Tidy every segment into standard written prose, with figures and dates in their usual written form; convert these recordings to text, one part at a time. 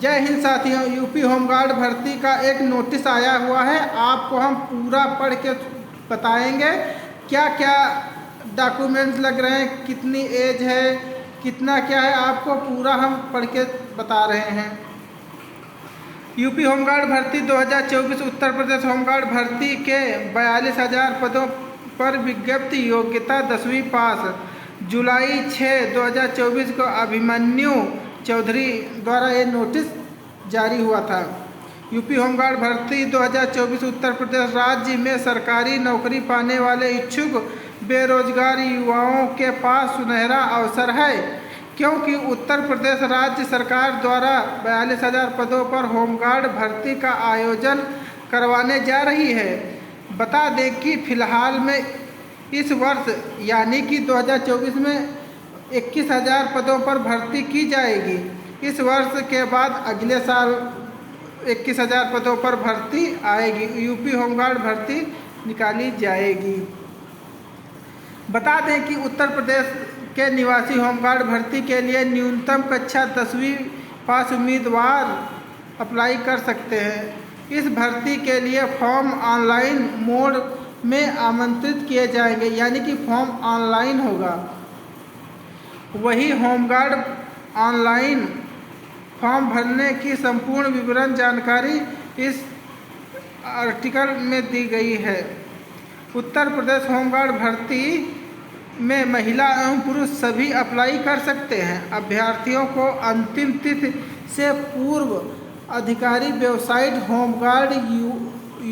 जय हिंद साथियों, UP home guard भर्ती का एक नोटिस आया हुआ है। आपको हम पूरा पढ़ के बताएंगे क्या क्या डॉक्यूमेंट्स लग रहे हैं, कितनी एज है, कितना क्या है, आपको पूरा हम पढ़ के बता रहे हैं। यूपी होमगार्ड भर्ती 2024 उत्तर प्रदेश होमगार्ड भर्ती के 42,000 पदों पर विज्ञप्ति। योग्यता 10वीं पास। जुलाई 6, 2024 को अभिमन्यु चौधरी द्वारा ये नोटिस जारी हुआ था। यूपी होमगार्ड भर्ती 2024 उत्तर प्रदेश राज्य में सरकारी नौकरी पाने वाले इच्छुक बेरोजगार युवाओं के पास सुनहरा अवसर है, क्योंकि उत्तर प्रदेश राज्य सरकार द्वारा 42,000 पदों पर होमगार्ड भर्ती का आयोजन करवाने जा रही है। बता दें कि फिलहाल में इस वर्ष यानी कि 2024 में 21,000 पदों पर भर्ती की जाएगी। इस वर्ष के बाद अगले साल 21,000 पदों पर भर्ती आएगी। यूपी होमगार्ड भर्ती निकाली जाएगी। बता दें कि उत्तर प्रदेश के निवासी होमगार्ड भर्ती के लिए न्यूनतम कक्षा 10वीं पास उम्मीदवार अप्लाई कर सकते हैं। इस भर्ती के लिए फॉर्म ऑनलाइन मोड में आमंत्रित किए जाएंगे, यानी कि फॉर्म ऑनलाइन होगा। वही होमगार्ड ऑनलाइन फॉर्म भरने की संपूर्ण विवरण जानकारी इस आर्टिकल में दी गई है। उत्तर प्रदेश होमगार्ड भर्ती में महिला एवं पुरुष सभी अप्लाई कर सकते हैं। अभ्यर्थियों को अंतिम तिथि से पूर्व अधिकारी वेबसाइट होमगार्ड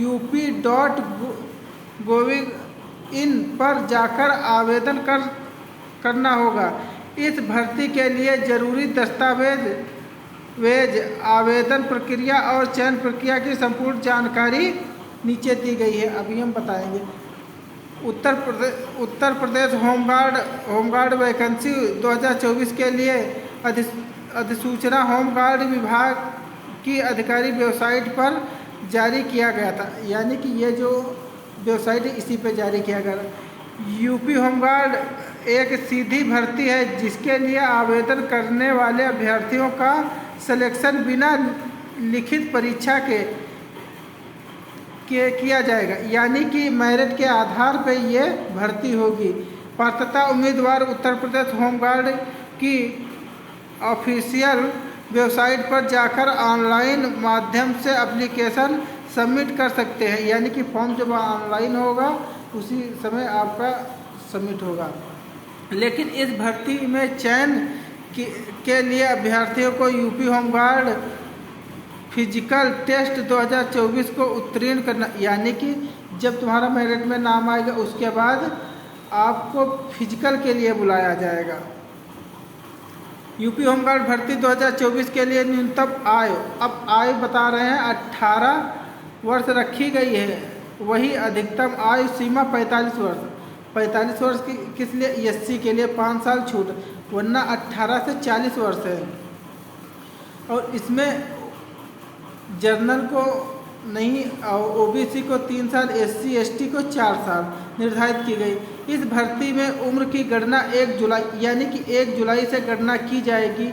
UP.gov.in पर जाकर आवेदन करना होगा। इस भर्ती के लिए जरूरी दस्तावेज, आवेदन प्रक्रिया और चयन प्रक्रिया की संपूर्ण जानकारी नीचे दी गई है। अभी हम बताएंगे। उत्तर प्रदेश होमगार्ड वैकेंसी 2024 के लिए अधिसूचना होमगार्ड विभाग की अधिकारी वेबसाइट पर जारी किया गया था, यानी कि ये जो वेबसाइट है इसी पर जारी किया गया। यूपी होमगार्ड एक सीधी भर्ती है, जिसके लिए आवेदन करने वाले अभ्यर्थियों का सिलेक्शन बिना लिखित परीक्षा के किया जाएगा, यानी कि मेरिट के आधार पर ये भर्ती होगी। पात्रता उम्मीदवार उत्तर प्रदेश होमगार्ड की ऑफिशियल वेबसाइट पर जाकर ऑनलाइन माध्यम से एप्लीकेशन सबमिट कर सकते हैं, यानी कि फॉर्म जब ऑनलाइन होगा उसी समय आपका सबमिट होगा। लेकिन इस भर्ती में चयन के लिए अभ्यर्थियों को यूपी होमगार्ड फिजिकल टेस्ट 2024 को उत्तीर्ण करना, यानी कि जब तुम्हारा मेरिट में नाम आएगा उसके बाद आपको फिजिकल के लिए बुलाया जाएगा। यूपी होमगार्ड भर्ती 2024 के लिए न्यूनतम आयु, अब आयु बता रहे हैं 18 वर्ष रखी गई है। वही अधिकतम आयु सीमा 45 वर्ष। 45 वर्ष की किस लिए? SC के लिए 5 साल छूट, वरना 18 से 40 वर्ष है। और इसमें जनरल को नहीं, OBC को 3 साल, SC ST को 4 साल निर्धारित की गई। इस भर्ती में उम्र की गणना 1 जुलाई, यानी कि 1 जुलाई से गणना की जाएगी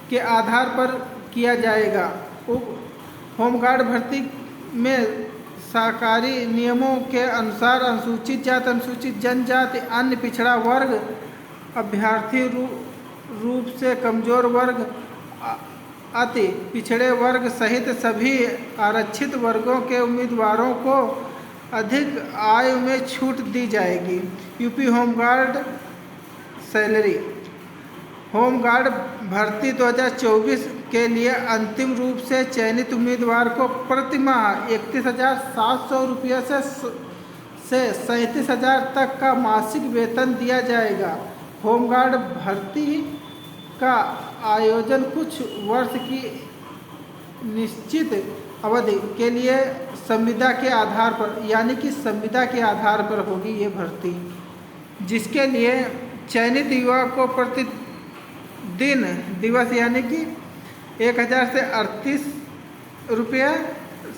के आधार पर किया जाएगा। होमगार्ड भर्ती में सरकारी नियमों के अनुसार अनुसूचित जाति, अनुसूचित जनजाति, अन्य पिछड़ा वर्ग, अभ्यर्थी रूप से कमजोर वर्ग, अति पिछड़े वर्ग सहित सभी आरक्षित वर्गों के उम्मीदवारों को अधिक आयु में छूट दी जाएगी। UP home guard salary. होमगार्ड भर्ती 2024 के लिए अंतिम रूप से चयनित उम्मीदवार को प्रति माह 31,700 रुपये से 37,000 तक का मासिक वेतन दिया जाएगा। होमगार्ड भर्ती का आयोजन कुछ वर्ष की निश्चित अवधि के लिए संविदा के आधार पर, यानी कि संविदा के आधार पर होगी ये भर्ती, जिसके लिए चयनित युवा को प्रतिदिन दिवस यानी कि 1,000 से 38 रुपये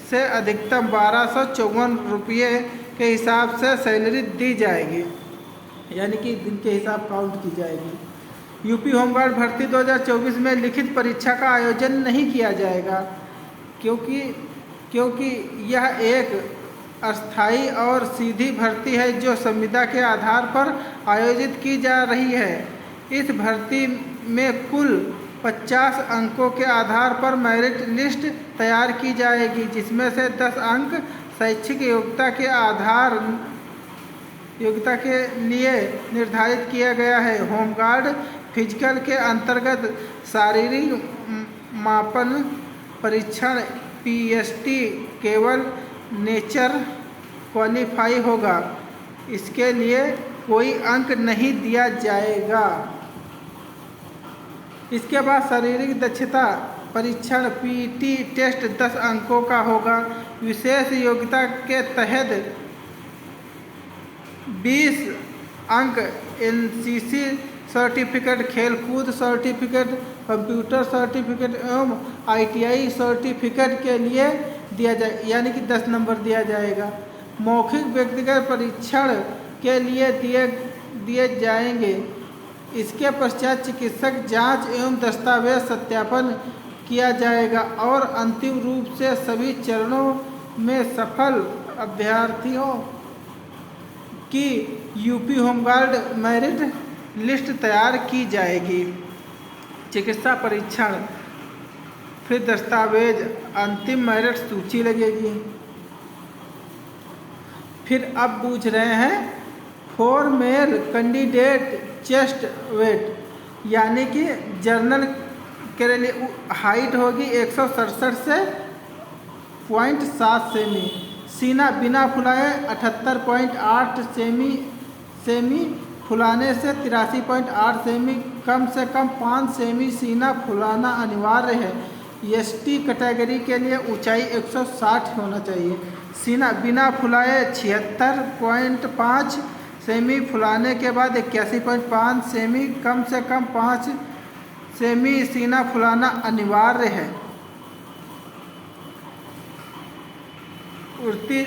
से अधिकतम 1,254 रुपये के हिसाब से सैलरी दी जाएगी, यानी कि दिन के हिसाब काउंट की जाएगी। यूपी होमगार्ड भर्ती 2024 में लिखित परीक्षा का आयोजन नहीं किया जाएगा, क्योंकि यह एक अस्थायी और सीधी भर्ती है जो संविदा के आधार पर आयोजित की जा रही है। इस भर्ती में कुल 50 अंकों के आधार पर मेरिट लिस्ट तैयार की जाएगी, जिसमें से 10 अंक शैक्षिक योग्यता के लिए निर्धारित किया गया है। होमगार्ड फिजिकल के अंतर्गत शारीरिक मापन परीक्षण PST केवल नेचर क्वालिफाई होगा, इसके लिए कोई अंक नहीं दिया जाएगा। इसके बाद शारीरिक दक्षता परीक्षण PT टेस्ट 10 अंकों का होगा। विशेष योग्यता के तहत 20 अंक NCC सर्टिफिकेट, खेलकूद सर्टिफिकेट, कंप्यूटर सर्टिफिकेट एवं ITI सर्टिफिकेट के लिए दिया जाए, यानी कि 10 नंबर दिया जाएगा। मौखिक व्यक्तिगत परीक्षण के लिए दिए जाएंगे। इसके पश्चात चिकित्सक जांच एवं दस्तावेज सत्यापन किया जाएगा और अंतिम रूप से सभी चरणों में सफल अभ्यर्थियों की यूपी होमगार्ड मेरिट लिस्ट तैयार की जाएगी। चिकित्सा परीक्षण, फिर दस्तावेज, अंतिम मेरिट सूची लगेगी। फिर अब पूछ रहे हैं for male candidate chest weight, यानी कि जर्नल के लिए हाइट होगी 167 से 0.7 सेमी, सीना बिना फुलाए 78.8 सेमी, फुलाने से 83.8 सेमी, कम से कम 5 सेमी सीना फुलाना अनिवार्य है। ST कैटेगरी के लिए ऊंचाई 160 होना चाहिए। सीना बिना फुलाए 76.5 सेमी, फुलाने के बाद 81.5 सेमी, कम से कम 5 सेमी सीना फुलाना अनिवार्य है। उड़ती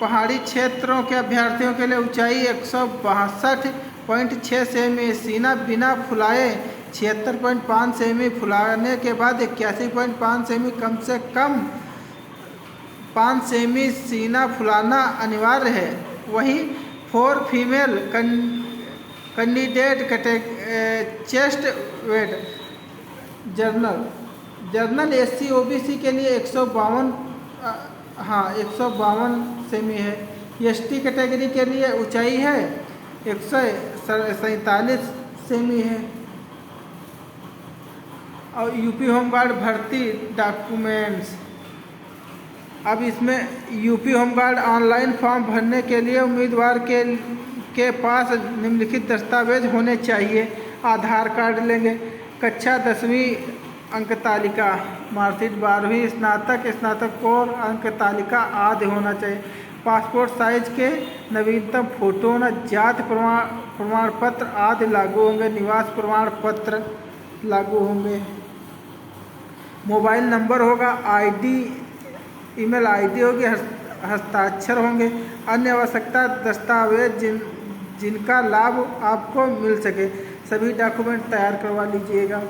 पहाड़ी क्षेत्रों के अभ्यर्थियों के लिए ऊंचाई 162.6 सेमी, सीना बिना फुलाए 76.5 सेमी, फुलाने के बाद 81.5 सेमी, कम से कम 5 सेमी सीना फुलाना अनिवार्य है। वहीं for female candidate chest weight general SC OBC के लिए 152 सेमी है। ST कैटेगरी के लिए ऊंचाई है 147 सेमी है। और यूपी होमगार्ड भर्ती डॉक्यूमेंट्स, अब इसमें यूपी होमगार्ड ऑनलाइन फॉर्म भरने के लिए उम्मीदवार के पास निम्नलिखित दस्तावेज होने चाहिए। आधार कार्ड लेंगे, कक्षा 10वीं अंक तालिका, मार्कशीट 12वीं, स्नातकोत्तर अंक तालिका आदि होना चाहिए। पासपोर्ट साइज के नवीनतम फोटो होना, जाति प्रमाण पत्र आदि लागू होंगे। निवास प्रमाण पत्र लागू होंगे। मोबाइल नंबर होगा, ईमेल ID होगी, हस्ताक्षर होंगे। अन्य आवश्यकता दस्तावेज जिनका लाभ आपको मिल सके, सभी डॉक्यूमेंट तैयार करवा लीजिएगा।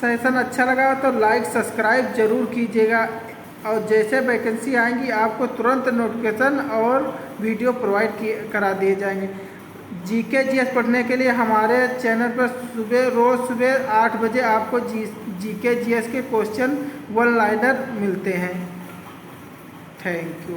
सेशन अच्छा लगा तो लाइक सब्सक्राइब जरूर कीजिएगा और जैसे वैकेंसी आएंगी आपको तुरंत नोटिफिकेशन और वीडियो प्रोवाइड करा दिए जाएंगे। GK GS पढ़ने के लिए हमारे चैनल पर रोज़ सुबह 8 बजे आपको GK GS के क्वेश्चन 1 लाइनर मिलते हैं। Thank you.